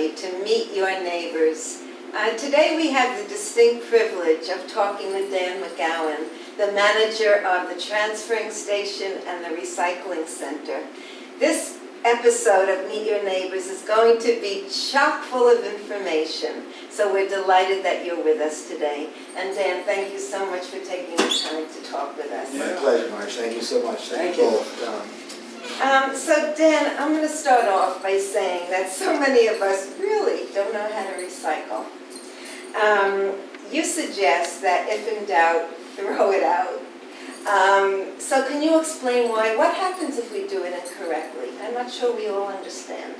everybody to Meet Your Neighbors. Today we have the distinct privilege of talking with Dan McGowan, the manager of the transferring station and the recycling center. This episode of Meet Your Neighbors is going to be chock full of information, so we're delighted that you're with us today. And Dan, thank you so much for taking the time to talk with us. My pleasure, Marge. Thank you so much. Thank you both. So Dan, I'm going to start off by saying that so many of us really don't know how to recycle. You suggest that if in doubt, throw it out. So can you explain why? What happens if we do it incorrectly? I'm not sure we all understand.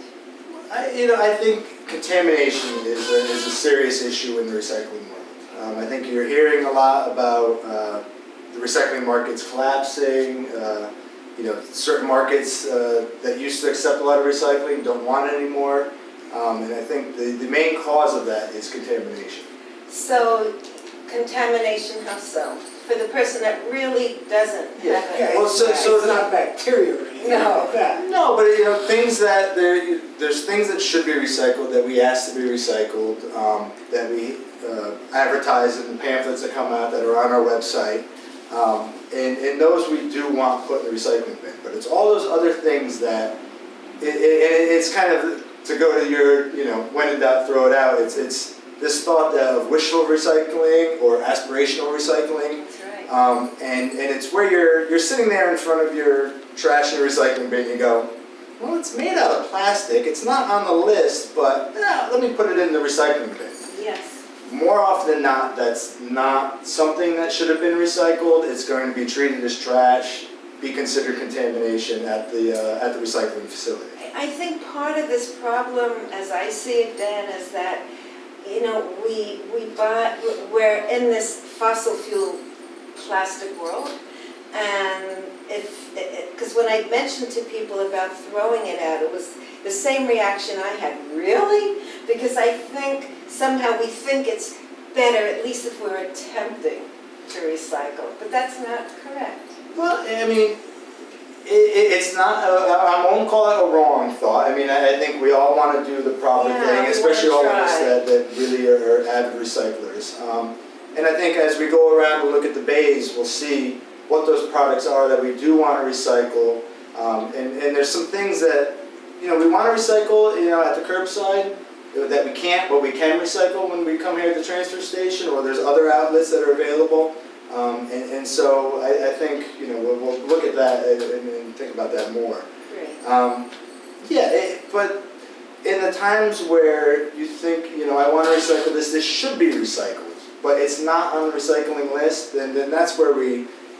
I think contamination is a serious issue in the recycling world. I think you're hearing a lot about the recycling markets collapsing. Certain markets that used to accept a lot of recycling don't want it anymore. And I think the main cause of that is contamination. So, contamination, how so? For the person that really doesn't have it. Yeah, so it's not bacteria or anything like that. No, but things that there's things that should be recycled that we ask to be recycled, that we advertise in the pamphlets that come out that are on our website. And those we do want put in the recycling bin. But it's all those other things that, it's kind of, to go to your, when in doubt, throw it out. It's this thought of wishful recycling or aspirational recycling. That's right. And it's where you're sitting there in front of your trash and recycling bin and you go, well, it's made out of plastic. It's not on the list, but let me put it in the recycling bin. Yes. More often than not, that's not something that should have been recycled. It's going to be treated as trash, be considered contamination at the recycling facility. I think part of this problem, as I see it, Dan, is that we're in this fossil fuel plastic world, and because when I mentioned to people about throwing it out, it was the same reaction I had. Really? Because I think somehow we think it's better, at least if we're attempting to recycle, but that's not correct. Well, I mean, it's not, I won't call it a wrong thought. I mean, I think we all want to do the proper thing, especially all of us that really are avid recyclers. And I think as we go around and look at the bays, we'll see what those products are that we do want to recycle. And there's some things that, we want to recycle, at the curbside that we can't, but we can recycle when we come here at the transfer station, or there's other outlets that are available. And so I think, we'll look at that and think about that more. Great. But in the times where you think, I want to recycle this should be recycled, but it's not on the recycling list, then that's where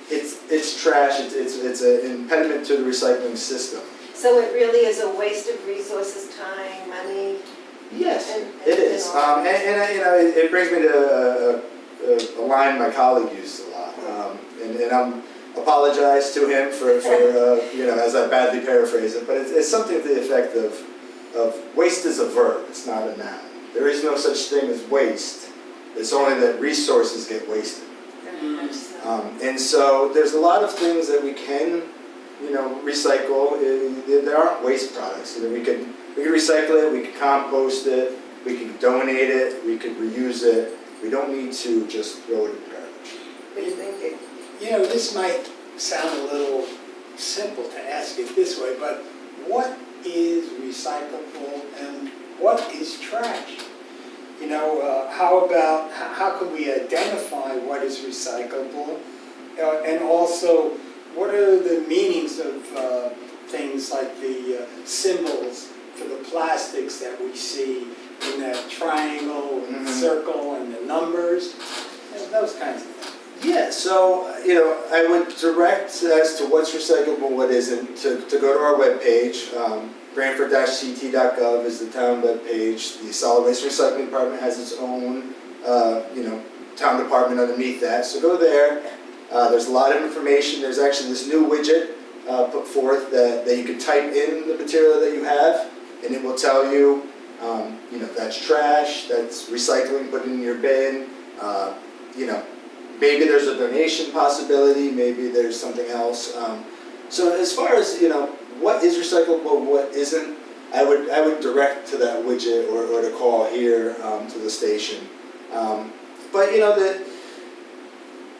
it's trash, it's an impediment to the recycling system. So it really is a waste of resources, time, money? Yes, it is. And it brings me to a line my colleague used a lot. And I'm apologize to him for as I badly paraphrase it, but it's something to the effect of waste is a verb, it's not a noun. There is no such thing as waste. It's only that resources get wasted. And so there's a lot of things that we can, recycle. There aren't waste products. We could recycle it, we could compost it, we could donate it, we could reuse it. We don't need to just throw it in the garbage. What are you thinking? This might sound a little simple to ask it this way, but what is recyclable and what is trash? How can we identify what is recyclable? And also, what are the meanings of things like the symbols for the plastics that we see in that triangle and circle and the numbers, and those kinds of things? Yeah, so, I would direct as to what's recyclable and what isn't to go to our webpage. Branford-ct.gov is the town webpage. The Solid Waste Recycling Department has its own, town department underneath that. So go there. There's a lot of information. There's actually this new widget put forth that you can type in the material that you have, and it will tell you, that's trash, that's recycling, put it in your bin. Maybe there's a donation possibility, maybe there's something else. So as far as, what is recyclable, what isn't, I would direct to that widget or to call here to the station. But you know, the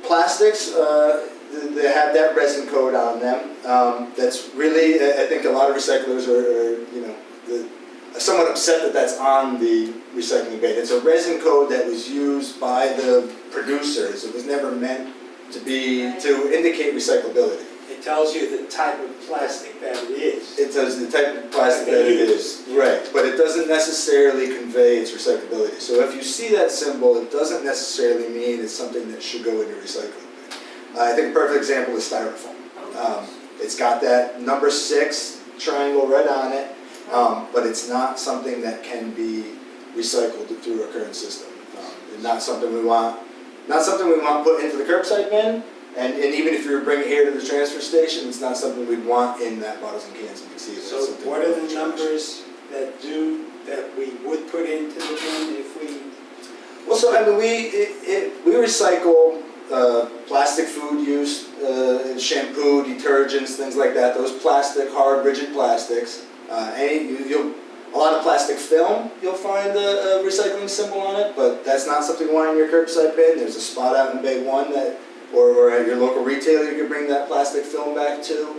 plastics, they have that resin code on them. That's really, I think a lot of recyclers are you know, somewhat upset that that's on the recycling bin. It's a resin code that was used by the producers. It was never meant to be, to indicate recyclability. It tells you the type of plastic that it is. It tells the type of plastic that it is, right, but it doesn't necessarily convey its recyclability. So if you see that symbol, it doesn't necessarily mean it's something that should go in your recycling bin. I think a perfect example is styrofoam. It's got that number 6 triangle right on it, but it's not something that can be recycled through our current system. And not something we want put into the curbside bin. And even if you were bringing it here to the transfer station, it's not something we'd want in that bottles and cans mix either. So what are the numbers that we would put into the bin if we? Well, so I mean, we recycle plastic food use, shampoo, detergents, things like that. Those plastic, hard, rigid plastics. A lot of plastic film, you'll find a recycling symbol on it, but that's not something you want in your curbside bin. There's a spot out in Bay 1 that, or at your local retailer, you can bring that plastic film back to.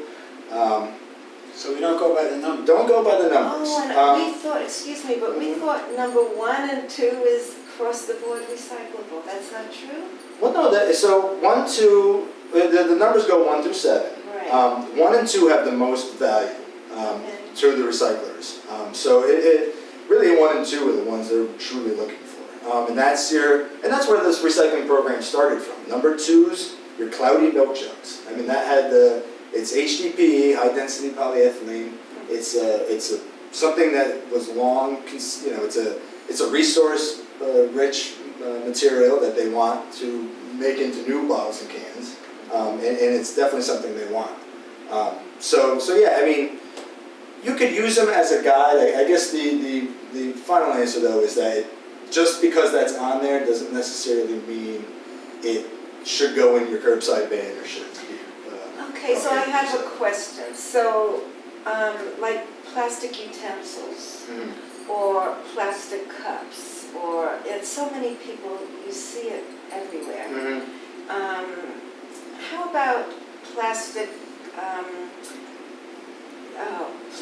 So we don't go by the numbers? Don't go by the numbers. Oh, and we thought, excuse me, but we thought number 1 and 2 is across the board recyclable. That's not true? Well, no, so 1, 2, the numbers go 1 through 7. Right. 1 and 2 have the most value to the recyclers. So it really 1 and 2 are the ones they're truly looking for. And that's where this recycling program started from. Number 2's your cloudy milk jugs. I mean, that had it's HDPE, high density polyethylene. It's something that was long, you know, it's a resource rich material that they want to make into new bottles and cans. And it's definitely something they want. So yeah, I mean, you could use them as a guide. I guess the final answer though is that just because that's on there doesn't necessarily mean it should go in your curbside bin or should be. Okay, so I have a question. So, like plastic utensils or plastic cups, or it's so many people, you see it everywhere. How about plastic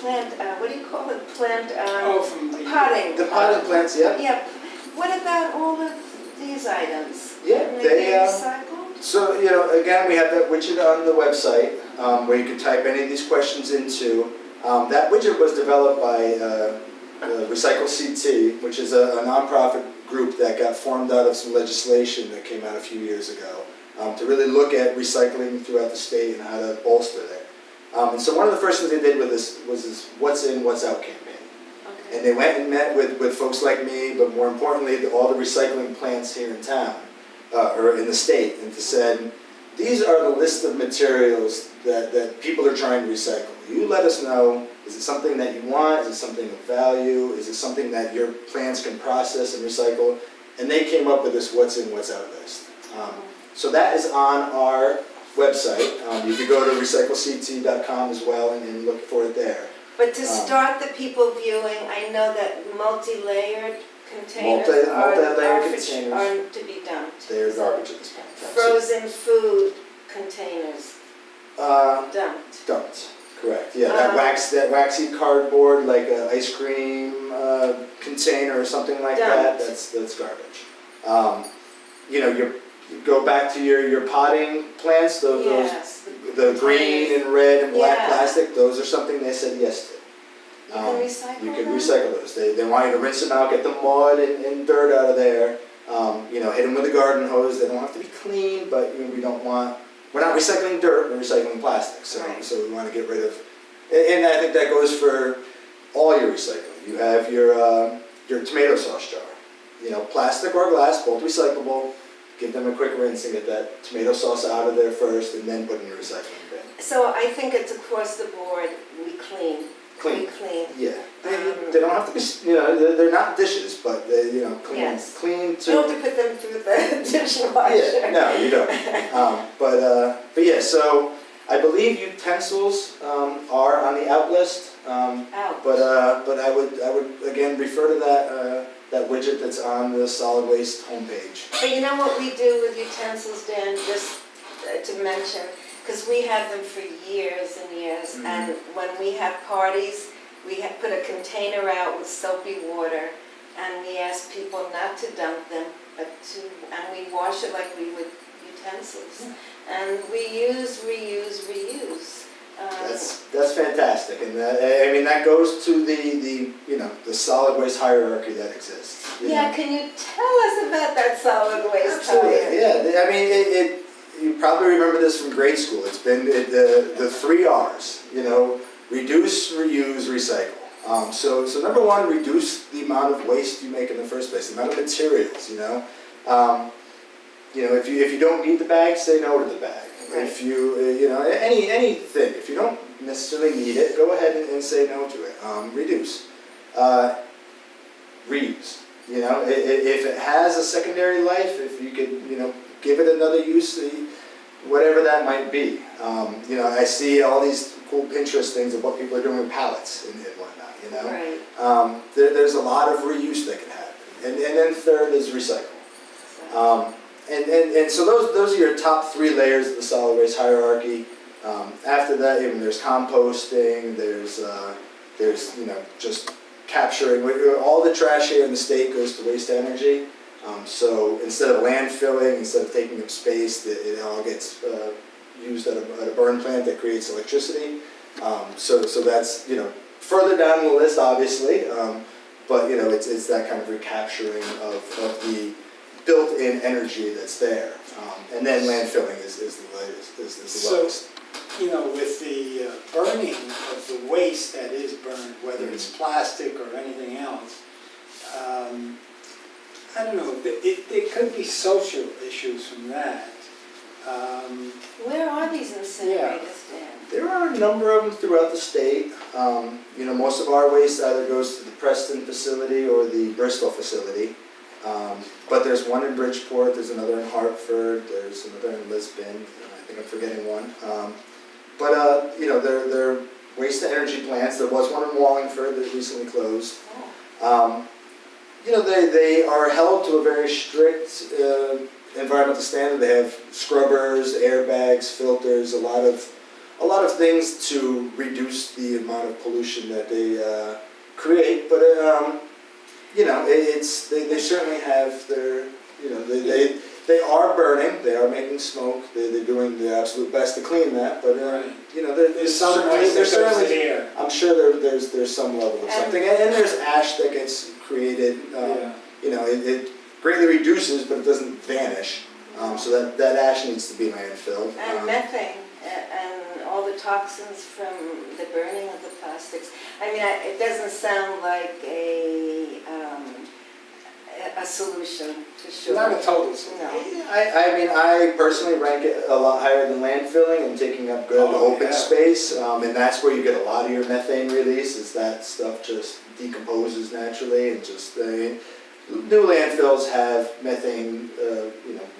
plant, what do you call it? Plant, From the potting. The potting plants, yeah. Yeah. What about all of these items? Yeah, Can they, be recycled? So, you know, again, we have that widget on the website where you can type any of these questions into. That widget was developed by Recycle CT, which is a nonprofit group that got formed out of some legislation that came out a few years ago to really look at recycling throughout the state and how to bolster it. And so one of the first things they did with this was this What's In, What's Out campaign. Okay. And they went and met with folks like me, but more importantly, all the recycling plants here in town, or in the state, and said, these are the list of materials that people are trying to recycle. You let us know, is it something that you want? Is it something of value? Is it something that your plants can process and recycle? And they came up with this What's In, What's Out list. So that is on our website. You could go to recyclect.com as well and look for it there. But to start the people viewing, I know that multi-layered containers are to be dumped. They're garbage at this point. Frozen food containers, dumped. Dumped, correct. Yeah, that waxy cardboard, like an ice cream container or something like that, that's garbage. You know, you go back to your potting plants, the green and red and black plastic, those are something they said yes to. You can recycle those. They want you to rinse them out, get the mud and dirt out of there. You know, hit them with a garden hose. They don't have to be clean, but you know, we're not recycling dirt, we're recycling plastic. So we want to get rid of, and I think that goes for all your recycling. You have your tomato sauce jar. You know, plastic or glass, both recyclable. Give them a quick rinse and get that tomato sauce out of there first, and then put in your recycling bin. So I think it's across the board, we clean. Clean. We clean. Yeah. They don't have to be, you know, they're not dishes, but they, you know, clean. Yes. Clean to. You don't have to put them through the dishwasher. Yeah, no, you don't. But yeah, so I believe utensils are on the out list. Ouch. But I would again refer to that widget that's on the solid waste homepage. But you know what we do with utensils, Dan, just to mention, because we have them for years and years, and when we have parties, we put a container out with soapy water, and we ask people not to dump them, and we wash it like we would utensils. And we use, reuse, reuse. That's fantastic, and that goes to the solid waste hierarchy that exists. Yeah, can you tell us about that solid waste Absolutely. hierarchy? Yeah, you probably remember this from grade school. It's been the 3 R's. Reduce, reuse, recycle. So number one, reduce the amount of waste you make in the first place, the amount of materials. If you don't need the bag, say no to the bag. Right. If anything, if you don't necessarily need it, go ahead and say no to it. Reduce, reuse. If it has a secondary life, if you could, give it another use, whatever that might be. I see all these cool Pinterest things of what people are doing with pallets and whatnot. Right. There's a lot of reuse that can happen, and then third is recycle. And so those are your top 3 layers of the solid waste hierarchy. After that, there's composting. There's just capturing. All the trash here in the state goes to waste energy. So instead of landfilling, instead of taking up space, it all gets used at a burn plant that creates electricity. So that's further down the list, obviously. But it's that kind of recapturing of the built-in energy that's there, and then landfilling is the latest, is the lowest. With the burning of the waste that is burned, whether it's plastic or anything else, I don't know, it could be social issues from that. Where are these incinerators, Dan? There are a number of them throughout the state. Most of our waste either goes to the Preston facility or the Bristol facility. But there's one in Bridgeport, there's another in Hartford, there's another in Lisbon, I think I'm forgetting one. They're waste-to-energy plants. There was one in Wallingford that recently closed. They are held to a very strict environmental standard. They have scrubbers, airbags, filters, a lot of things to reduce the amount of pollution that they create. But they certainly have their, they are burning, they are making smoke, they're doing their absolute best to clean that, but there's certainly here. I'm sure there's some level of something, and there's ash that gets created. It greatly reduces, but it doesn't vanish. So that ash needs to be landfilled. And methane, and all the toxins from the burning of the plastics. It doesn't sound like a solution, for sure. Not a total solution. No. I personally rank it a lot higher than landfilling and taking up good open space, and that's where you get a lot of your methane release, is that stuff just decomposes naturally, and just new landfills have methane,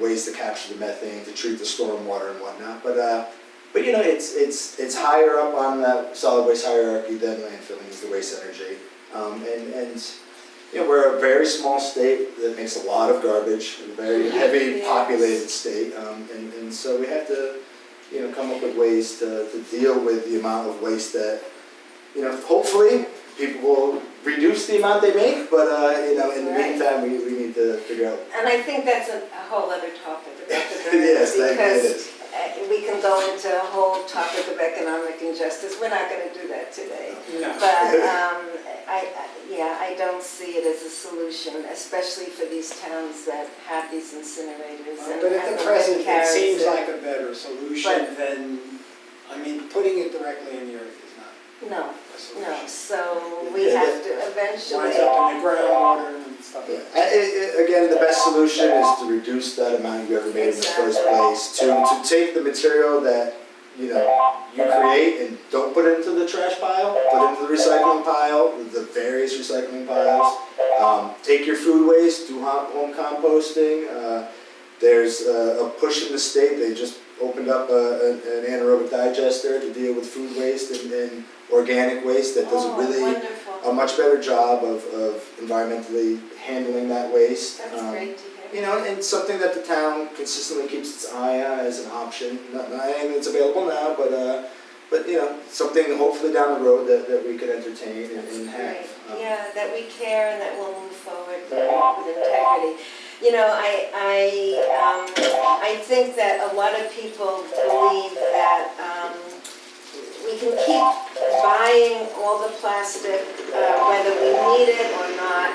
ways to capture the methane, to treat the stormwater and whatnot, but it's higher up on that solid waste hierarchy than landfilling is the waste energy, we're a very small state that makes a lot of garbage, a very heavy populated state, and so we have to, come up with ways to deal with the amount of waste that, hopefully people will reduce the amount they make, but in the meantime, we need to figure out. And I think that's a whole other topic about the Yes, that because is. We can go into a whole topic of economic injustice. We're not going to do that today. No. But I don't see it as a solution, especially for these towns that have these incinerators. But at the present, it carries seems like a better solution than, putting it directly in the earth is not No, a solution. no. So we have to eventually. Winds up in the groundwater and stuff like that. Again, the best solution is to reduce that amount you ever made in the first place. To take the material that you create and don't put it into the trash pile, put it into the recycling pile, the various recycling piles. Take your food waste, do home composting. There's a push in the state. They just opened up an anaerobic digester to deal with food waste and organic waste that does really Wonderful. a much better job of environmentally handling that waste. That's great to hear. You know, and something that the town consistently keeps its eye on as an option. Not anything that's available now, but you know, something hopefully down the road that we could entertain and have. Great. Yeah, that we care and that we'll move forward with integrity. You know, I think that a lot of people believe that we can keep buying all the plastic, whether we need it or not,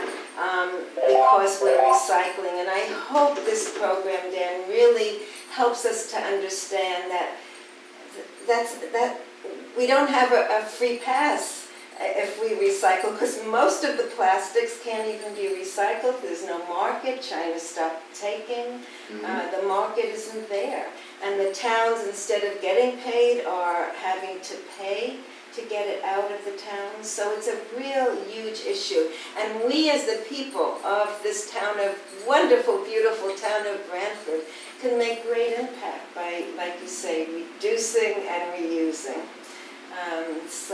because we're recycling. And I hope this program, Dan, really helps us to understand that we don't have a free pass if we recycle, because most of the plastics can't even be recycled. There's no market. China stopped taking. The market isn't there. And the towns, instead of getting paid, are having to pay to get it out of the towns. So it's a real huge issue. And we as the people of this town of, wonderful, beautiful town of Branford, can make great impact by, like you say, reducing and reusing. That's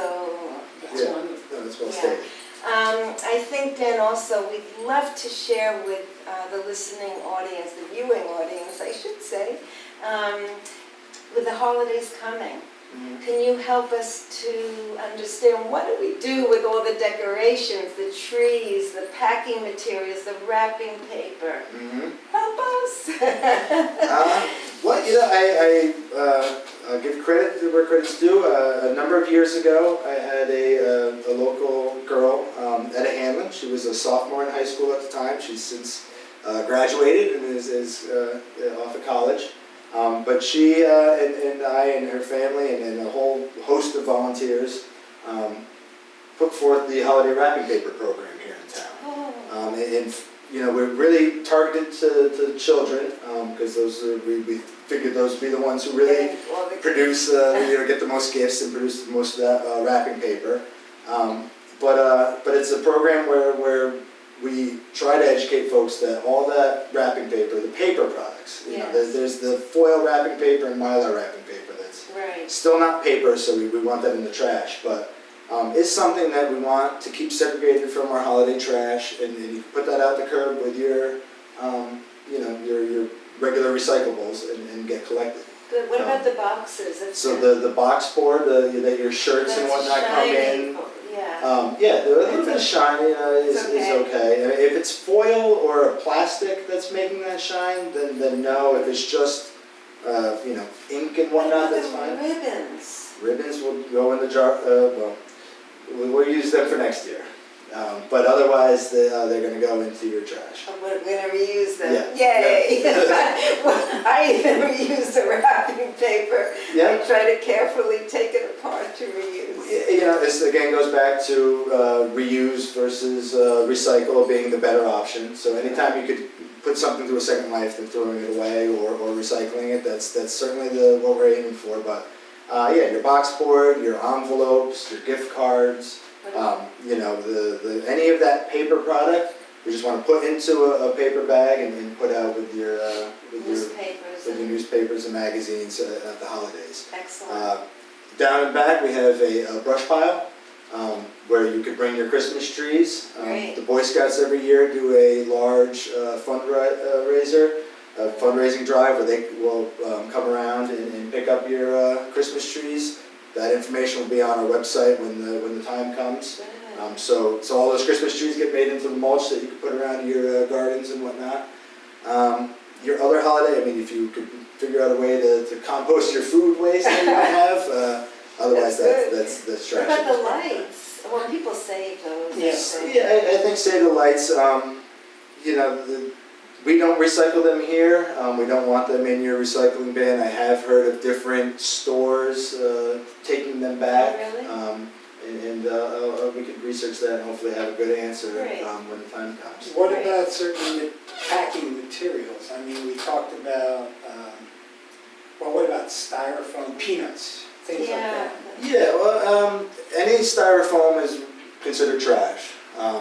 wonderful. No, that's well stated. I think then also we'd love to share with the listening audience, the viewing audience, I should say, with the holidays coming. Can you help us to understand what do we do with all the decorations, the trees, the packing materials, the wrapping paper? Help us! Well, you know, I'll give credit where credit's due. A number of years ago, I had a local girl, Etta Hanlon. She was a sophomore in high school at the time. She's since graduated and is off of college. But she and I and her family and a whole host of volunteers put forth the holiday wrapping paper program here in town. And you know, we're really targeted to children because those are, we figured those would be the ones who really produce, you know, get the most gifts and produce the most of that wrapping paper. But it's a program where we try to educate folks that all that wrapping paper, the paper products, you know, there's the foil wrapping paper and mylar wrapping paper that's still not paper, so we want that in the trash, but it's something that we want to keep segregated from our holiday trash, and you put that out the curb with your, you know, your regular recyclables and get collected. Good. What about the boxes? So the box board that your shirts and whatnot come in. Yeah, they're a little bit shiny, is okay. And if it's foil or a plastic that's making that shine, then no. If it's just, you know, ink and whatnot, that's fine. Ribbons. Ribbons will go in the jar. Well, we'll use them for next year. But otherwise, they're going to go into your trash. We're going to reuse them. Yeah. Yay! I even reuse the wrapping paper. Yeah. I try to carefully take it apart to reuse. You know, this again goes back to reuse versus recycle being the better option. So anytime you could put something through a second life than throwing it away or recycling it, that's certainly what we're aiming for. But yeah, your box board, your envelopes, your gift cards. You know, any of that paper product, we just want to put into a paper bag and put out with your newspapers and magazines at the holidays. Excellent. Down and back, we have a brush pile where you could bring your Christmas trees. The Boy Scouts every year do a large fundraising drive where they will come around and pick up your Christmas trees. That information will be on our website when the time comes. So all those Christmas trees get made into the mulch that you can put around your gardens and whatnot. Your other holiday, I mean, if you could figure out a way to compost your food waste that you might have, otherwise that's trash. What about the lights? Well, people save those. Yes. Yeah, I think save the lights. You know, we don't recycle them here. We don't want them in your recycling bin. I have heard of different stores taking them back. Oh, really? And we could research that and hopefully have a good answer when the time comes. What about certain packing materials? I mean, we talked about, well, what about styrofoam, peanuts, things like that? Yeah, well, any styrofoam is considered trash.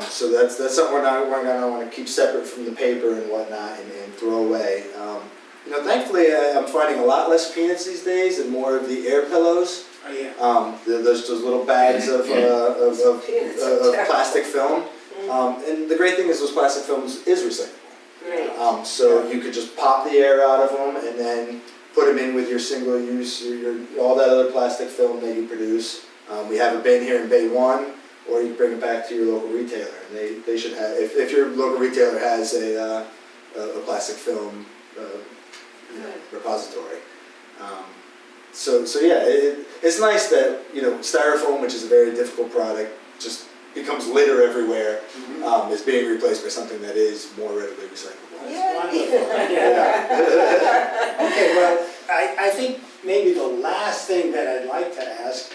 So that's something we're going to want to keep separate from the paper and whatnot and throw away. Thankfully, I'm finding a lot less peanuts these days and more of the air pillows. Oh, yeah. Those little bags of Peanuts are terrible. plastic film. And the great thing is those plastic films is recyclable. Great. So you could just pop the air out of them and then put them in with your single use, all that other plastic film that you produce. We have a bin here in Bay 1, or you can bring it back to your local retailer. And they should have, if your local retailer has a plastic film repository. So yeah, it's nice that, styrofoam, which is a very difficult product, just becomes litter everywhere, is being replaced by something that is more readily recyclable. That's wonderful. Yeah. Okay, well, I think maybe the last thing that I'd like to ask,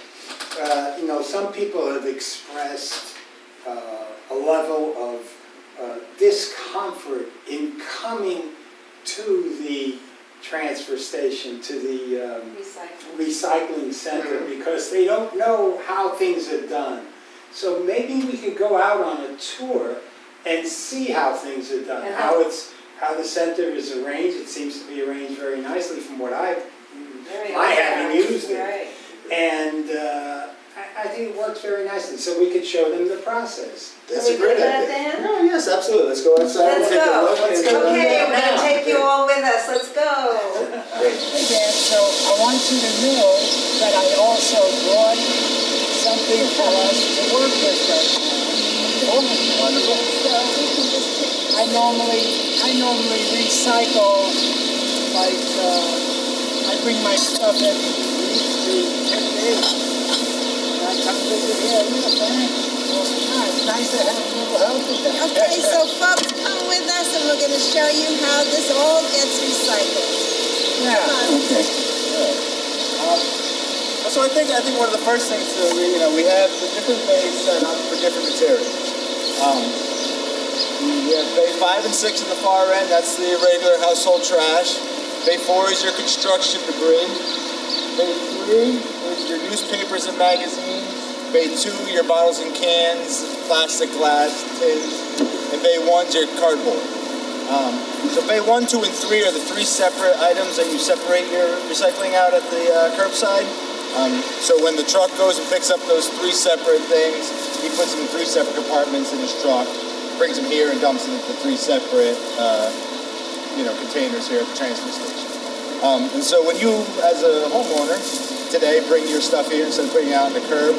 some people have expressed a level of discomfort in coming to the transfer station, to the recycling center, because they don't know how things are done. So maybe we could go out on a tour and see how things are done, And how the center is arranged. It seems to be arranged very nicely from what I Very haven't used it. Right. And I think it works very nicely, so we could show them the process. That's Can a we great do that, idea. Dan? No, yes, absolutely. Let's go outside and Let's take a go. look. Let's go. Okay, we're Now. gonna take you all with us. Let's go. Hey Dan, so I want you to know that I also brought something for us to work with right now. Oh, wonderful. I normally recycle, like, I bring my stuff every week to 10 days. And I come visit here, it's nice to have a little help with that. Okay, so folks, come with us and we're gonna show you how this all gets recycled. Yeah. Okay. Good. So I think one of the first things that we have the different bays set up for different materials. We have bay 5 and 6 in the far end. That's the regular household trash. Bay 4 is your construction debris. Bay 3 is your newspapers and magazines. Bay 2, your bottles and cans, plastic, glass, tins. And Bay 1 is your cardboard. So Bay 1, 2, and 3 are the 3 separate items that you separate your recycling out at the curbside. So when the truck goes and picks up those 3 separate things, he puts them in 3 separate compartments in his truck, brings them here and dumps them into 3 separate containers here at the transfer station. And so when you, as a homeowner, today bring your stuff here instead of putting it out on the curb,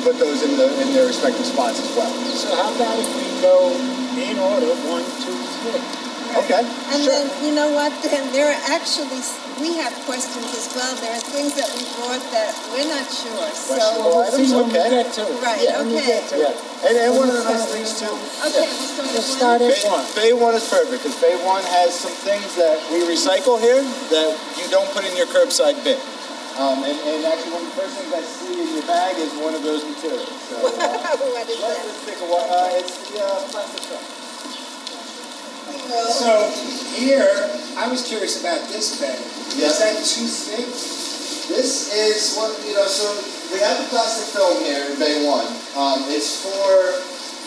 put those in their respective spots as well. So how about if we go in order, 1, 2, 3? Okay. And sure. then, you know what, then there are actually, we have questions as well. There are things that we brought that we're not sure, Questionable so. items, okay. Right, Yeah. okay. Yeah. And one of the nice things too. Okay, Let's start at Bay 1 is perfect because Bay 1 has some things that we recycle here that you don't put in your curbside bin. And actually one of the first things I see in your bag is one of those materials. So, What is that? let's take a walk. It's the plastic film. So here, I was curious about this bag. Yeah. Is that too thick? This is what, so we have the plastic film here in Bay 1. It's for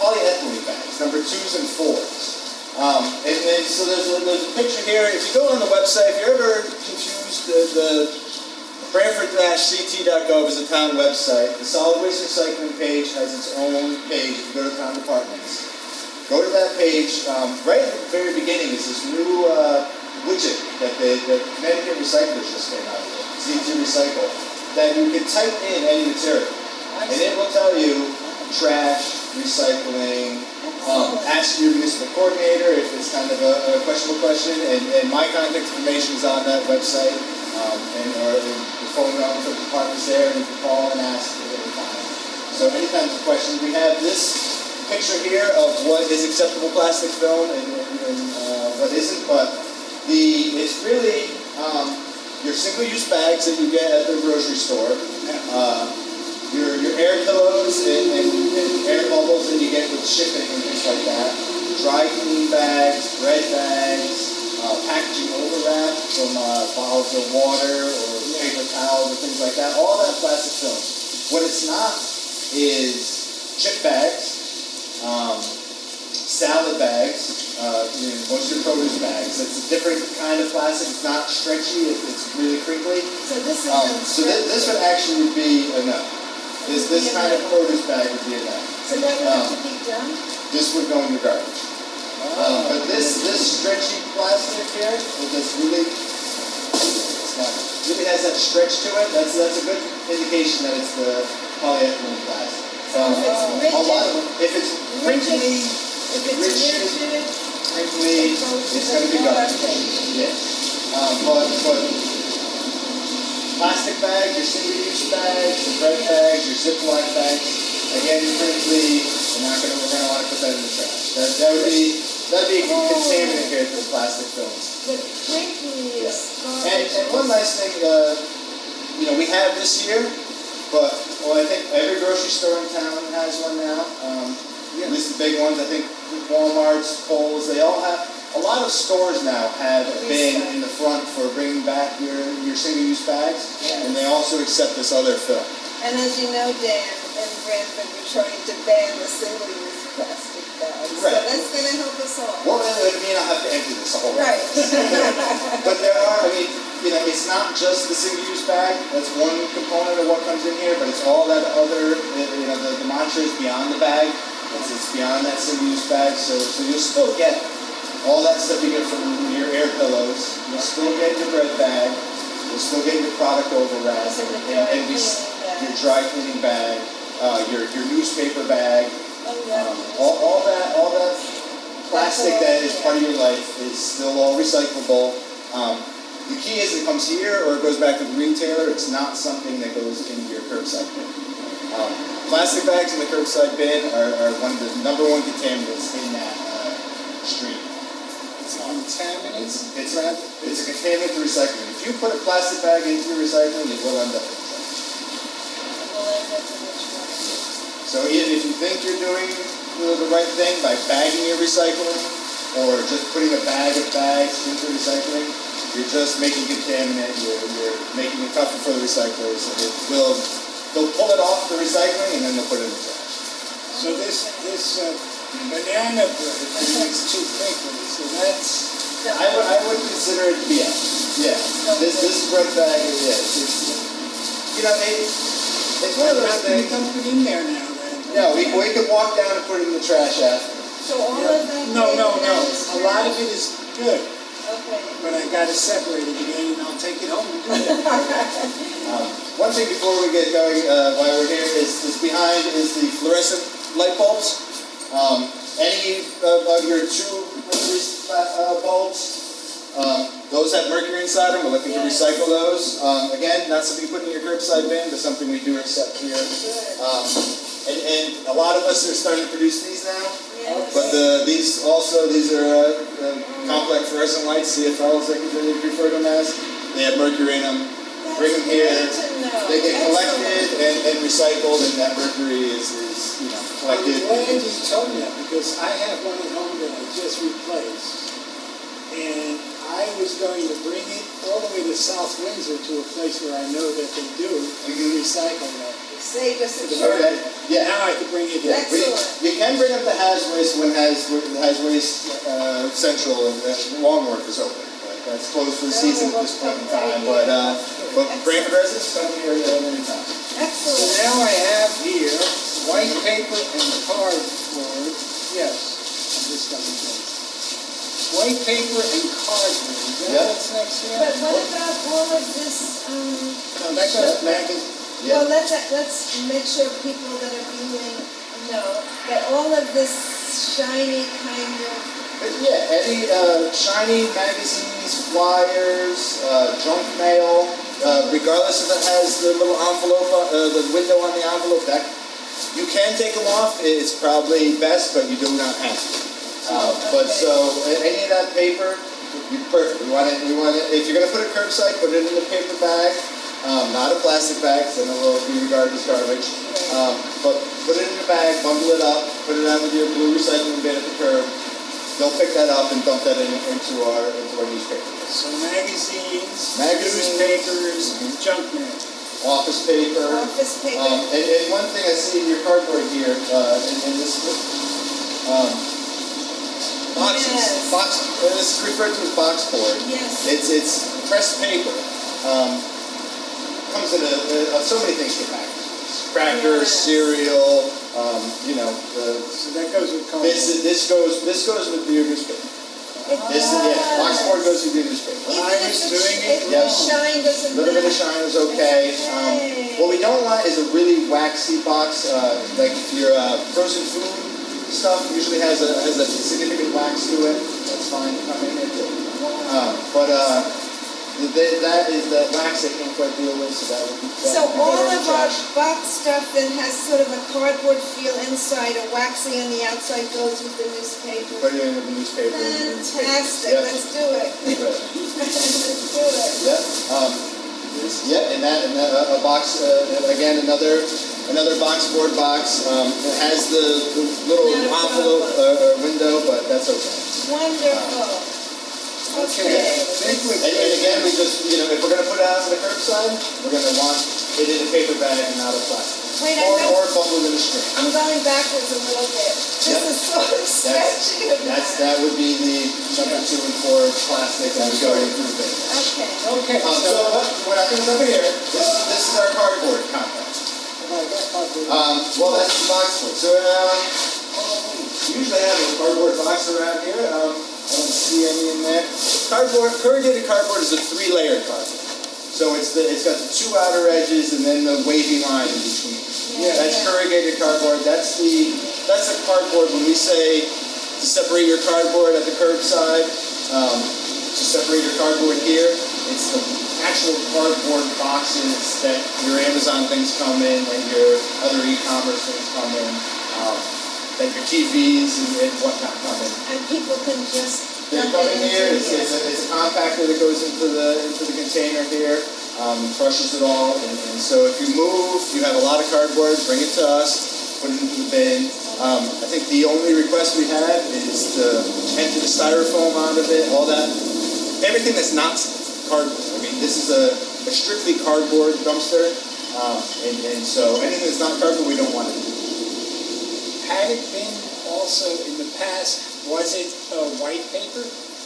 polyethylene bags, number 2s and 4s. And so there's a picture here. If you go on the website, if you're ever confused, the Branford-CT.gov is a town website. The solid waste recycling page has its own page. If you go to town departments, go to that page. Right at the very beginning is this new widget that the Connecticut Recyclers just came out with, CT Recycle, that you can type in any material. And it will tell you trash, recycling, ask your municipal coordinator if it's kind of a questionable question, and my contact information is on that website, or the phone number for the department's there, and you can call and ask at any time. So anytime there's a question, we have this picture here of what is acceptable plastic film and what isn't, but it's really your single-use bags that you get at the grocery store, your air pillows and air bubbles that you get with shipping and things like that, dry clean bags, bread bags, packaging overwrap from bottles of water or paper towels or things like that, all that plastic film. What it's not is chip bags, salad bags, most of your produce bags. It's a different kind of plastic. It's not stretchy. It's really crinkly. So this is. So this would actually be a no. This kind of produce bag would be a no. So that would have to be done? This would go in your garbage. But this stretchy plastic here, really has that stretch to it. That's a good indication that it's the polyethylene plastic. So if it's rigid, a lot of them, if it's crinkly, if it's rigid, crinkly, it's going to be garbage. Yeah. But plastic bags, your single-use bags, your bread bags, your Ziploc bags, again, crinkly, we're going to want to put that in the trash. That'd be a contaminant here for the plastic films. the crinkly is garbage. And one nice thing, we have this year, but I think every grocery store in town has one now. At least the big ones. I think Walmart's, Kohl's, they all have. A lot of stores now have a bin in the front for bringing back your single-use bags, and they also accept this other film. And as you know, Dan, in Branford, we're trying to ban the single-use plastic bags. So Right. that's going to help us all. Well, that would mean I'll have to empty this a whole lot. Right. But there are, it's not just the single-use bag. That's one component of what comes in here, but it's all that other, the mantra is beyond the bag. It's beyond that single-use bag, so you'll still get all that stuff you get from your air pillows. You'll still get your bread bag. You'll still get your product overwrap, So the dry and your dry cleaning bag, your newspaper bag. Oh, yeah. All that plastic that is part of your life is still all recyclable. The key is it comes here or it goes back to the retailer. It's not something that goes into your curbside bin. Plastic bags in the curbside bin are one of the number one contaminants in that stream. It's a contaminant? It's a contaminant to recycling. If you put a plastic bag into your recycling, it will end up in the trash. So if you think you're doing the right thing by bagging your recycling, or just putting a bag of bags into recycling, you're just making contaminant. You're making it tougher for the recyclers, and they'll pull it off the recycling and then they'll put it in the trash. So this banana bread is too crinkly, so that's... I would consider it to be out. Yeah. This bread bag is it's one of those How can you things. come put in there now then? Yeah, we could walk down and put it in the trash after. So all of that? No, is a lot of it is good, Okay. but I gotta separate it again and I'll take it home and do it. One thing before we get going, while we're here, is behind is the fluorescent light bulbs. Any of your tube bulbs, those have mercury inside them. We're looking to recycle those. Again, not something you put in your curbside bin, but something we do accept here. And a lot of us are starting to produce these now. Yes. But these are complex fluorescent lights, CFLs, they refer to them as. They have mercury in them. Bring them here. They get collected and recycled, and that mercury is collected. I'm glad you told me that, because I have one at home that I just replaced. And I was going to bring it all the way to South Windsor to a place where I know that they do recycle that. Save us a trip. Okay. Yeah. Now I can bring it in. Excellent. You can bring them to Has Waste when Has Waste Central and Longworth is open. But that's closed for the season at this point in time. But Branford residents come here at any time. So Excellent. now I have here white paper and cardboard. Yes, I'm just double checking. White paper and cardboard. Is that what's next here? But what about all of this, No, that's just magazine. Yeah. well, let's make sure people that are viewing know that all of this shiny kind of, But yeah, any shiny magazines, flyers, junk mail, regardless if it has the little envelope, the window on the envelope, that you can take them off. It's probably best, but you do not have to. But so any of that paper, perfect. We want it. If you're gonna put it curbside, put it in the paper bag, not a plastic bag, because I know it will be regarded as garbage. But put it in the bag, bundle it up, put it out with your blue recycling bin at the curb. They'll pick that up and dump that into our newspaper. So magazines, Magazines, newspapers, junk mail. Office paper. office paper. And one thing I see in your cardboard here, and this, boxes. Yes. This is referred to as box board. Yes. It's pressed paper. Comes in so many things for packages. Crackers, Yes. cereal, So that goes with cardboard. this goes with your newspaper. It Box board goes with your newspaper. Even I if was the doing sh- it if the wrong. shine A doesn't little bit of matter. shine is okay. Okay. What we don't want is a really waxy box. Like if your frozen food stuff usually has a significant wax to it. That's fine to come in and do. But that is the wax they can't quite deal with, so that would be. So all of our box stuff that has sort of a cardboard feel inside, or waxy on the outside, goes with the newspaper. Put it in the newspaper. Fantastic, Yep. let's do it. Right. Let's do it. Yep. And that a box again another box board box. It has the little Not a envelope problem. window, but that's okay. Wonderful. Okay. And again, we just if we're gonna put it out to the curbside, we're gonna want it in a paper bag and not a plastic, Wait, I or know, bundled in a string. I'm going backwards a little bit. This Yep. is sort of stretching. That would be the number 2 and 4 plastic that would go into the bin. Okay. Okay, So what happens over here? This is our cardboard compact. Well, that's the box board. So we usually have a cardboard box around here. I don't see any in there. Corrugated cardboard is a 3-layer cardboard. So it's got the 2 outer edges and then the wavy line in between. Yeah, That's yeah. corrugated cardboard. That's the cardboard when we say to separate your cardboard at the curbside. To separate your cardboard here, it's the actual cardboard boxes that your Amazon things come in, and your other e-commerce things come in, that your TVs and whatnot come in. And people can just They dump come it in here, into it's a compactor that goes into the container here, crushes it all, and so if you move, you have a lot of cardboard, bring it to us, put it into the bin. I think the only request we have is to empty the styrofoam out of it, all that, everything that's not cardboard. I mean, this is a strictly cardboard dumpster, and so anything that's not cardboard, we don't want it. Had it been also in the past, was it white paper?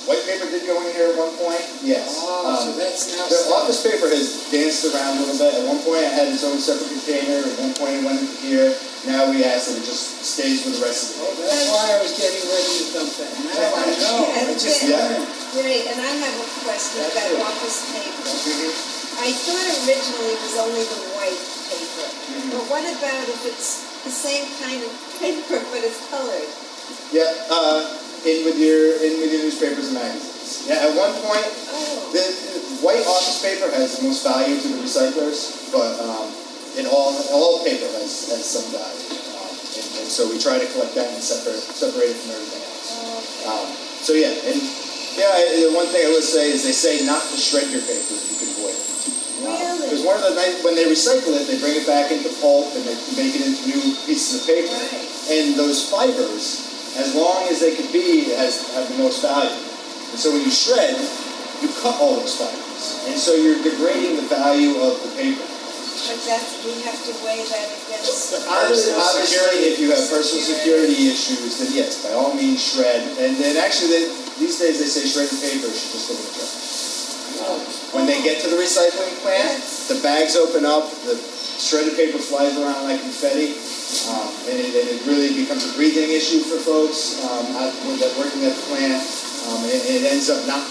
White paper did go in here at one point, yes. Oh, so that's now. The office paper has danced around a little bit. At one point, it had its own separate container. At one point, it went into here. Now we ask that it just stays with the rest of the Oh, paper. that's why I was getting ready to dump that. Now I know. I just Yeah. learned. Great, and I have a question That's about it. office paper. Mhm. I thought originally it was only the white paper, but what about if it's the same kind of paper but it's colored? Yeah, in with your newspapers and magazines. Yeah, at one point, Oh, the white office paper has the most value to the recyclers, but all paper has some value, and so we try to collect that and separate it from everything else. So yeah, the one thing I would say is they say not to shred your paper if you can avoid it. Because really? when they recycle it, they bring it back into pulp and they make it into new pieces of paper. Right. And those fibers, as long as they can be, have the most value. And so when you shred, you cut all those fibers. And so you're degrading the value of the paper. But we have to weigh that against. Obviously, if you have personal security issues, then yes, by all means shred. And then actually, these days they say shredded paper should just go in the trash. When they get to the recycling plant, the bags open up, the shredded paper flies around like confetti, and it really becomes a breathing issue for folks working at the plant. It ends up not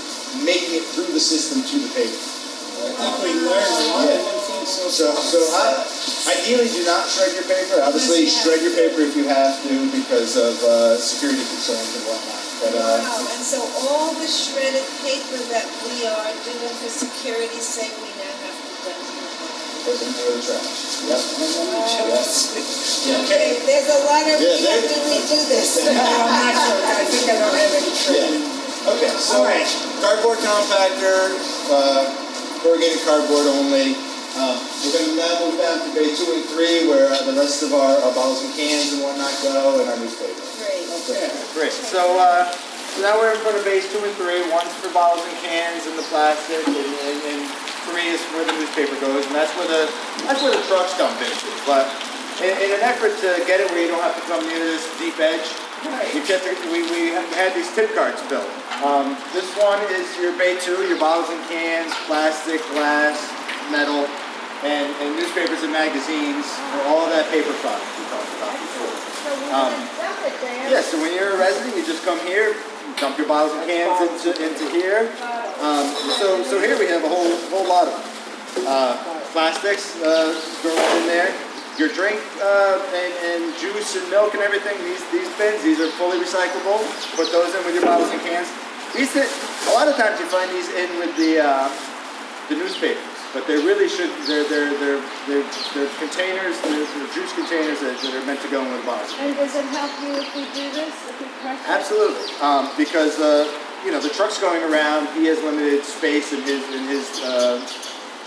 making it through the system to the paper. I think we learned a lot of new things so far. Ideally, do not shred your paper. Obviously, shred your paper if you have to because of security concerns and whatnot. But, Wow, and so all the shredded paper that we are doing for security say we now have to dump it. goes into the trash. Yep. Okay, there's a lot of, Yeah, how do we do this? I'm not sure. I think I don't have any training. Okay, so All right. cardboard compactor, corrugated cardboard only. We're going to now move down to bay 2 and 3 where the rest of our bottles and cans and whatnot go and our newspaper. Great. Okay. Great. So now we're going to base 2 and 3. One's for bottles and cans and the plastic, and 3 is where the newspaper goes, and that's where the trucks dump into. But in an effort to get it where you don't have to come near this deep edge, We had these tip carts built. This one is your bay 2, your bottles and cans, plastic, glass, metal, and newspapers and magazines for all that paper product we talked about before. So we're gonna dump it there. Yeah, so when you're a resident, you just come here, dump your bottles and cans into here. So here we have a whole lot of plastics go right in there. Your drink and juice and milk and everything, these bins, these are fully recyclable. Put those in with your bottles and cans. A lot of times you find these in with the newspapers, but they really should. They're containers, they're juice containers that are meant to go in with bottles. And does it help you if we do this, if we crush it? Absolutely, because the truck's going around. He has limited space in his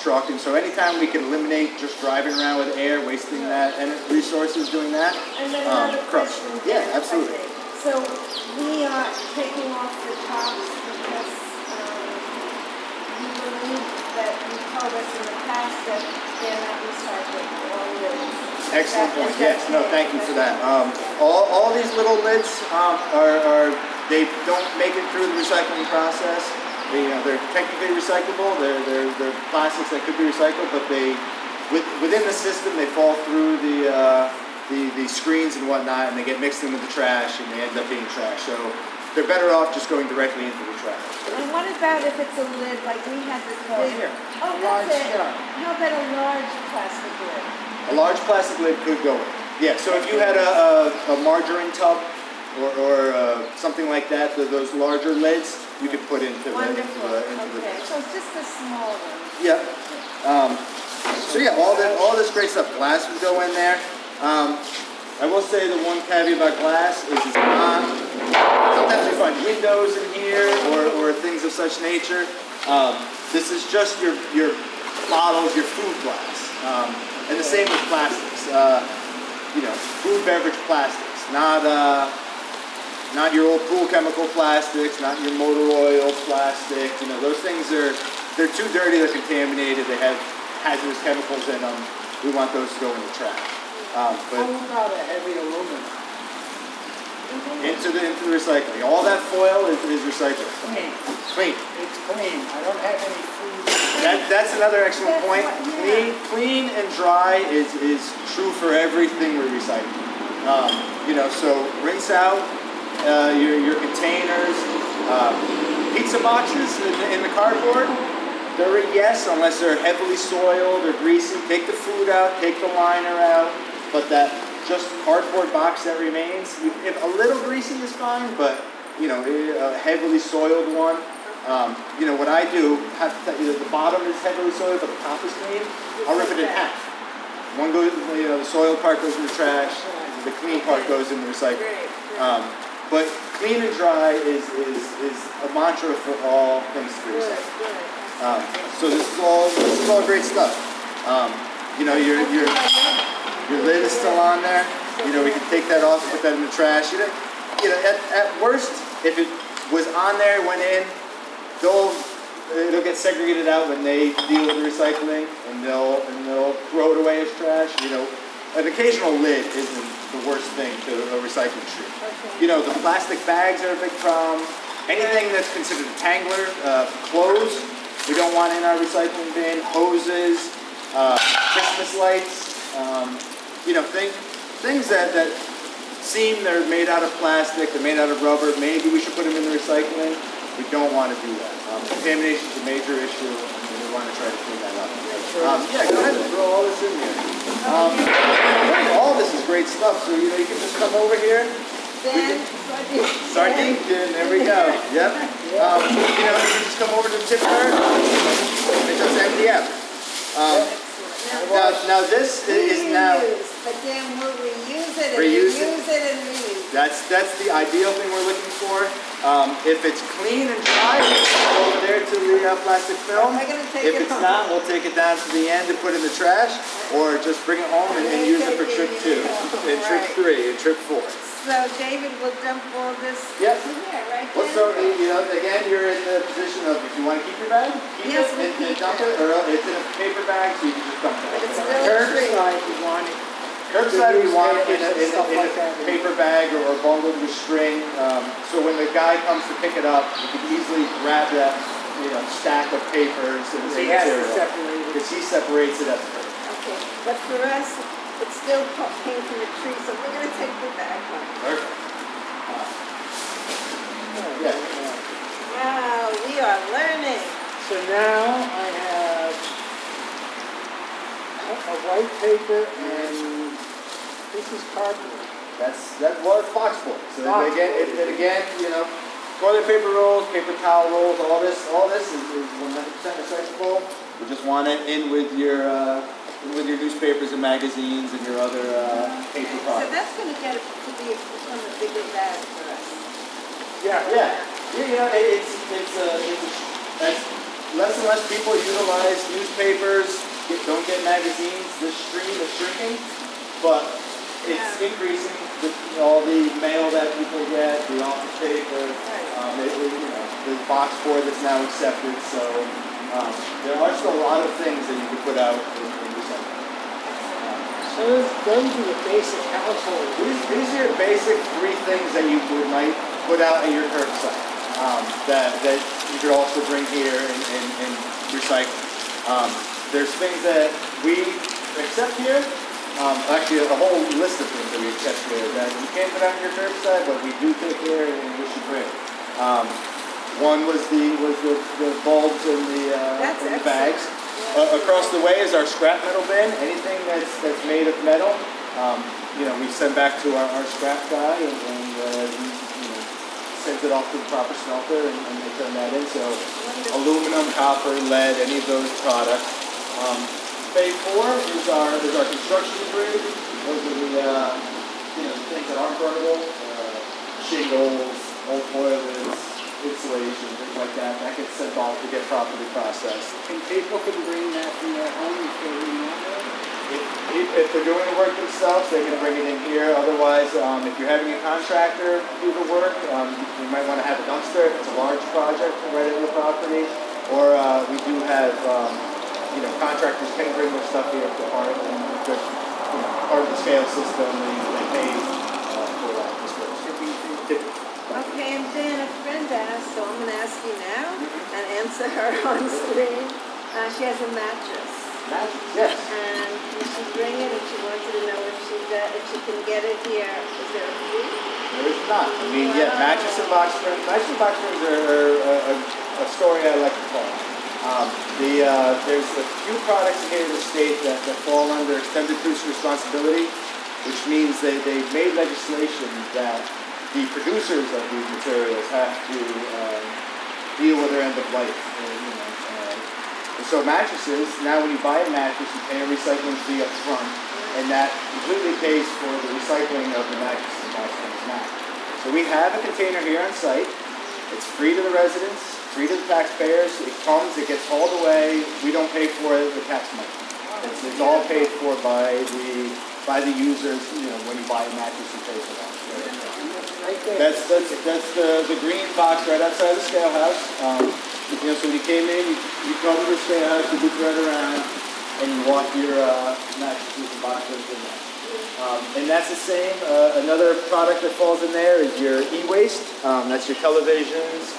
truck, and so anytime we can eliminate just driving around with air, wasting that and resources doing that. And then another crush. question. Yeah, absolutely. Okay. So we are taking off the tops because you believe that you told us in the past that they're not recycled, all lids. Excellent point. Yes, no, thank you for that. All these little lids they don't make it through the recycling process. They're technically recyclable. They're plastics that could be recycled, but within the system they fall through the screens and whatnot, and they get mixed into the trash, and they end up being trash. So they're better off just going directly into the trash. And what about if it's a lid, like we had this big? here. Oh, that's it. How about a large plastic lid? A large plastic lid could go in. Yeah, so if you had a margarine tub or something like that, those larger lids, you could put into Wonderful. the Okay, so just a small one. Yeah. So yeah, all this great stuff. Glass would go in there. I will say the one caveat about glass is it's not. Sometimes we find windows in here or things of such nature. This is just your bottles, your food glass, and the same with plastics. Food beverage plastics, not your old pool chemical plastics, not your motor oil plastic. Those things they're too dirty, they're contaminated, they have hazardous chemicals in them. We want those to go in the trash. How about a heavy aluminum? Into the recycling. All that foil is recycled. Clean. It's clean. I don't have any food. That's another excellent point. Clean and dry is true for everything we're recycling. So rinse out your containers, pizza boxes in the cardboard. They're a yes unless they're heavily soiled or greasy. Take the food out, take the liner out, but that just cardboard box that remains, if a little greasy is fine, but a heavily soiled one. What I do, the bottom is heavily soiled, but the top is clean. I'll rip it in half. One goes, the soiled part goes in the trash, the clean part goes in the recycling. But clean and dry is a mantra for all things to be recycled. So this is all great stuff. Your lid is still on there. We can take that off, put that in the trash. At worst, if it was on there, went in, it'll get segregated out when they deal with the recycling, and they'll throw it away as trash. An occasional lid isn't the worst thing to a recycling stream. Okay. The plastic bags are a big problem. Anything that's considered a tangler, clothes, we don't want in our recycling bin. Hoses, Christmas lights, things that seem they're made out of plastic, they're made out of rubber. Maybe we should put them in the recycling. We don't want to do that. Contamination is a major issue, and we want to try to clean that up. Go ahead and throw all this in here. All this is great stuff. So you can just come over here. Sardine tin, there we go. Yep. You can just come over to the tip cart and just empty out. Now this is now. But then we'll reuse it and Reuse reuse it and reuse it. That's the ideal thing we're looking for. If it's clean and dry, we'll go over there to the plastic film. If it's not, we'll take it down to the end and put it in the trash, or just bring it home and use it for trip 2, and trip 3, and trip 4. So David will dump all this Yep. in here, right? Well, so, again, you're in the position of if you want to keep your bag, keep Yes, it we and keep dump it. it, or it's in a paper bag, so you can just dump it. It's still a treat. Curbside, you want it Curbside, we want it in newspapers and stuff a like that. paper bag or bundled with string, so when the guy comes to pick it up, he can easily grab that, stack of papers and He has to material. separate it. Because he separates it at the curb. Okay, but for us, it's still came from a tree, so we're gonna take the bag home. Perfect. Yeah. Wow, we are learning. So now I have a white paper and this is cardboard. That's boxboard. So Boxboard. again, toilet paper rolls, paper towel rolls, all this is 100% recyclable. We just want it in with your newspapers and magazines and your other paper So products. that's gonna get it to become a bigger bag for us. Yeah. It's as less and less people utilize newspapers, don't get magazines. This stream is shrinking, but it's increasing with all the mail that people get, the office paper, the box board that's now accepted. So there are still a lot of things that you can put out in recycling. So those are the basic household. These are your basic 3 things that you might put out at your curbside that you could also bring here and recycle. There's things that we accept here. Actually, a whole list of things that we accept here that you can't put out on your curbside, but we do take care and we should bring. One was the bulbs in the bags. Across the way is our scrap metal bin. Anything that's made of metal, we send back to our scrap guy and he sends it off to the proper smelter and they turn that in. So aluminum, copper, lead, any of those products. Bay 4 is our construction debris. Those are the things that aren't burnable, shingles, old toilets, insulation, things like that. That gets sent off to get properly processed. And people can bring that from their home if they remember. If they're doing the work themselves, they can bring it in here. Otherwise, if you're having a contractor do the work, you might want to have a dumpster if it's a large project right in the property. Or we do have, contractors can bring their stuff here to part of the scale system. They pay for that disposal. Okay, and then a friend asked, so I'm gonna ask you now and answer her on screen. She has a mattress. Yes. And she bring it and she wanted to know if she can get it here. Is there a fee? There is not. I mean, mattress and box springs. Mattress and box springs are a story I like to tell. There's a few products here in the state that fall under extended producer responsibility, which means they've made legislation that the producers of these materials have to deal with their end of life. And so mattresses, now when you buy a mattress, you pay a recycling fee up front, and that completely pays for the recycling of the mattress and box springs mat. So we have a container here on site. It's free to the residents, free to the taxpayers. It comes, it gets hauled away. We don't pay for it with tax money. It's all paid for by the users. When you buy a mattress, you pay for that. Right there. That's the green box right outside the scale house. So when you came in, you come to the scale house, you look right around, and you walk your mattresses and boxes in there. And that's the same. Another product that falls in there is your e-waste. That's your televisions,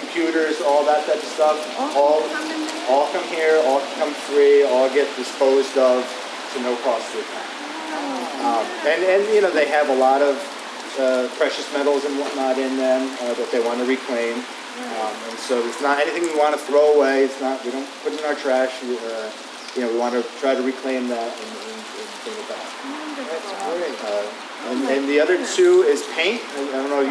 computers, all that type of stuff. All come here, all come free, all get disposed of to no cost to the town. And they have a lot of precious metals and whatnot in them that they want to reclaim. And so it's not anything we want to throw away. We don't put it in our trash. We want to try to reclaim that and bring it back. And the other 2 is paint. I don't know.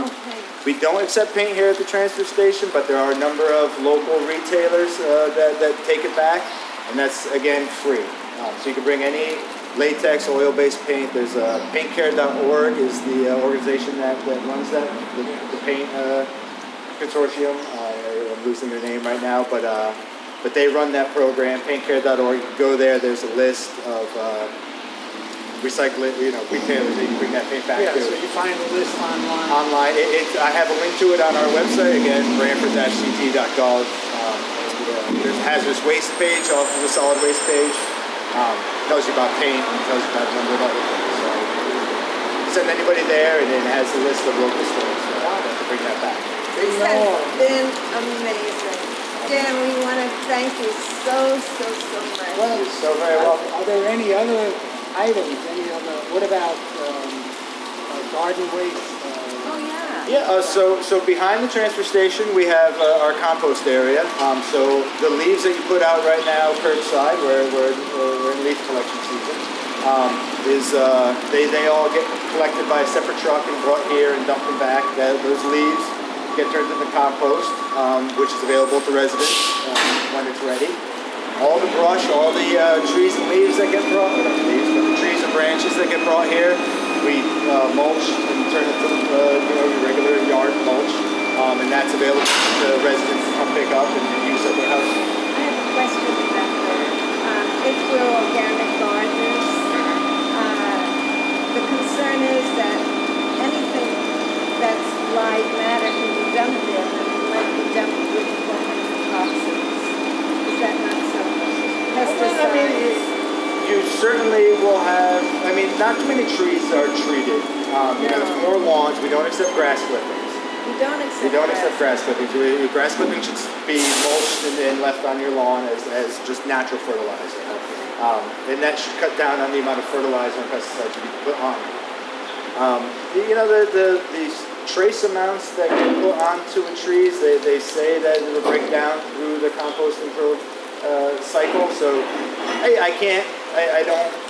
We don't accept paint here at the transfer station, but there are a number of local retailers that take it back, and that's again free. So you can bring any latex, oil-based paint. There's paintcare.org is the organization that runs that, the paint consortium. I'm losing their name right now, but they run that program, paintcare.org. You can go there. There's a list of retailers that you bring that paint back to. So you find the list online. Online. I have a link to it on our website, again, branford-ct.gov. There's a hazardous waste page off of the solid waste page. Tells you about paint, and tells you about a number of other things. So send anybody there, and it has a list of local stores. So to bring that back. This has been amazing. Dan, we want to thank you so much. Well, You're so very welcome. are there any other items, what about garden waste? Oh, yeah. Yeah, so behind the transfer station, we have our compost area. So the leaves that you put out right now curbside, we're in leaf collection season, they all get collected by a separate truck and brought here and dumped them back. Those leaves get turned into compost, which is available to residents when it's ready. All the brush, all the trees and leaves that get brought, not leaves, but the trees and branches that get brought here, we mulch and turn it to your regular yard mulch, and that's available to residents to come pick up and use at their house. I have a question about that. If we're organic gardeners, the concern is that anything that's live matter can be dumped in, and it might be dumped with 100 toxins. Is that not so? Pesticides? You certainly will have, not too many trees are treated. It's more lawns. We don't accept grass clippings. You don't accept We don't accept grass clippings. Grass clippings should be mulched and left on your lawn as just natural fertilizer. And that should cut down on the amount of fertilizer and pesticides you put on it. The trace amounts that get put onto the trees, they say that it'll break down through the composting cycle. So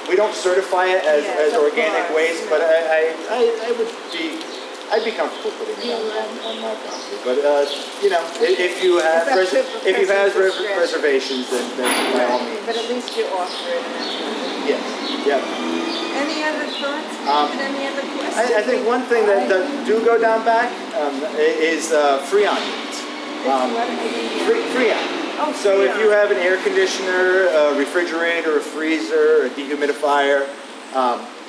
we don't certify it as organic waste, but I'd be comfortable putting it on my property. But if you have reservations, then by all means. But at least you offer it. Yes. Yeah. Any other thoughts? Any other questions? I think one thing that do go down back is Freon units. Freon. Oh, So if you have an air conditioner, a refrigerator, a freezer, a dehumidifier,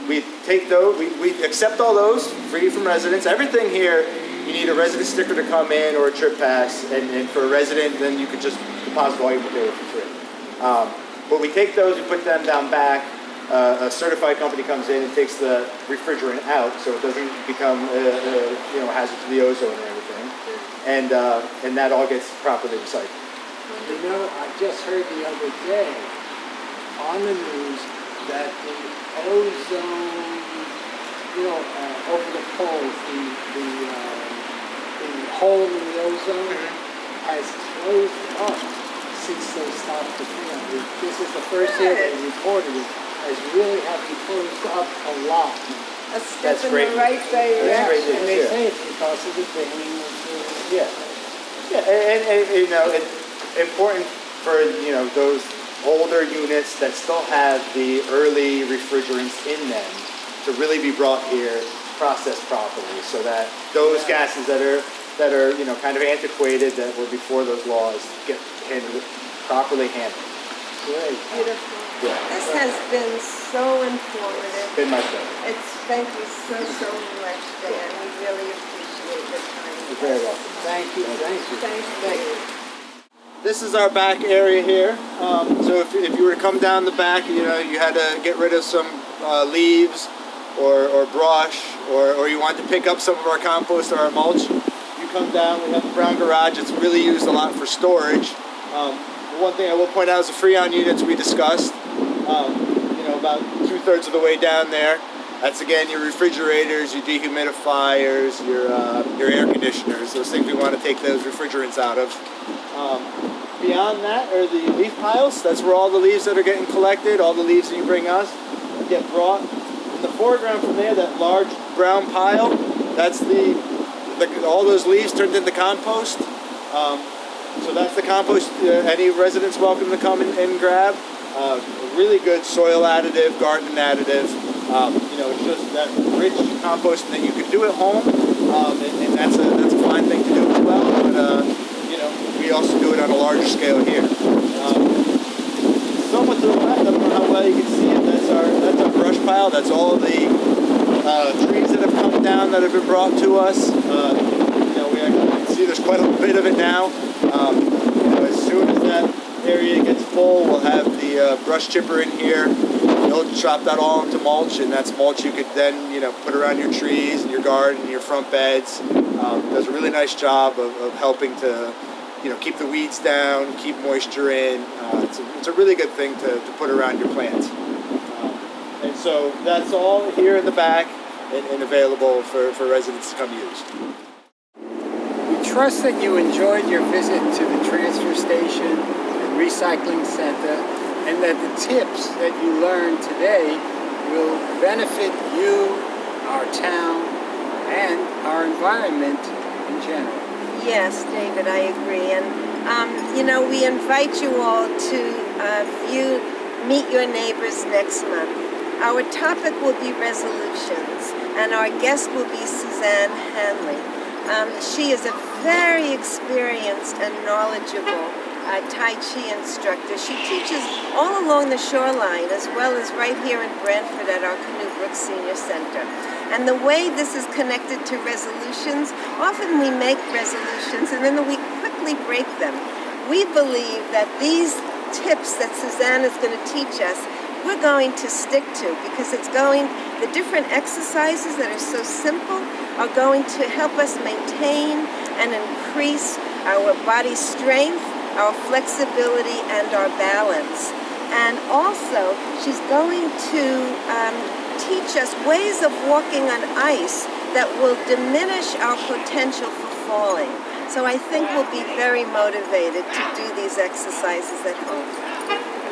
we take those, we accept all those free from residents. Everything here, you need a resident sticker to come in or a trip pass, and for a resident, then you could just deposit all your material for free. But we take those, we put them down back. A certified company comes in and takes the refrigerant out, so it doesn't become a hazard to the ozone and everything. And that all gets properly recycled. I just heard the other day on the news that the ozone, over the poles, the hole in the ozone has closed up since they stopped the freon. This is the first year they reported it as really having closed up a lot. A step That's in great. the right direction. And they say it's because of the banning of the... And it's important for those older units that still have the early refrigerants in them to really be brought here, processed properly, so that those gases that are kind of antiquated, that were before those laws, get properly handled. Great. Beautiful. Yeah. This has been so informative. Been my pleasure. Thank you so much, Dan. We really appreciate the time. You're very welcome. Thank you. Thank you. This is our back area here. So if you were to come down the back, you had to get rid of some leaves or brush, or you wanted to pick up some of our compost or our mulch. You come down. We have the brown garage. It's really used a lot for storage. One thing I will point out is the Freon units we discussed. About 2/3 of the way down there. That's again your refrigerators, your dehumidifiers, your air conditioners. Those things we want to take those refrigerants out of. Beyond that are the leaf piles. That's where all the leaves that are getting collected, all the leaves that you bring us, get brought. In the foreground from there, that large brown pile, that's all those leaves turned into compost. So that's the compost any residents welcome to come and grab. Really good soil additive, garden additive. It's just that rich composting that you can do at home, and that's a fine thing to do as well. But we also do it on a larger scale here. Somewhat to the left, I don't know how well you can see it. That's our brush pile. That's all of the trees that have come down that have been brought to us. We can see there's quite a bit of it now. As soon as that area gets full, we'll have the brush chipper in here. He'll chop that all into mulch, and that's mulch you could then, put around your trees and your garden and your front beds. Does a really nice job of helping to, keep the weeds down, keep moisture in. It's a really good thing to put around your plants. And so that's all here in the back and available for residents to come use. We trust that you enjoyed your visit to the transfer station and recycling center, and that the tips that you learned today will benefit you, our town, and our environment in general. Yes, David, I agree. And, we invite you all to Meet Your Neighbors next month. Our topic will be resolutions, and our guest will be Suzanne Hanley. She is a very experienced and knowledgeable Tai Chi instructor. She teaches all along the shoreline, as well as right here in Branford at our Canoe Brook Senior Center. And the way this is connected to resolutions, often we make resolutions and then we quickly break them. We believe that these tips that Suzanne is going to teach us, we're going to stick to, because the different exercises that are so simple are going to help us maintain and increase our body strength, our flexibility, and our balance. And also, she's going to teach us ways of walking on ice that will diminish our potential for falling. So I think we'll be very motivated to do these exercises at home.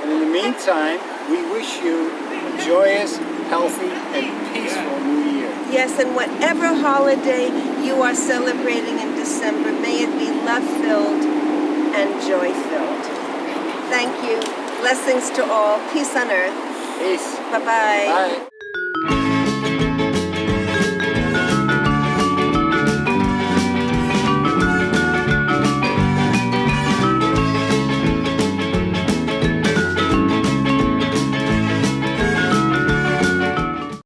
And in the meantime, we wish you a joyous, healthy, and peaceful New Year. Yes, and whatever holiday you are celebrating in December, may it be love-filled and joy-filled. Thank you. Blessings to all. Peace on earth. Peace. Bye-bye. Bye.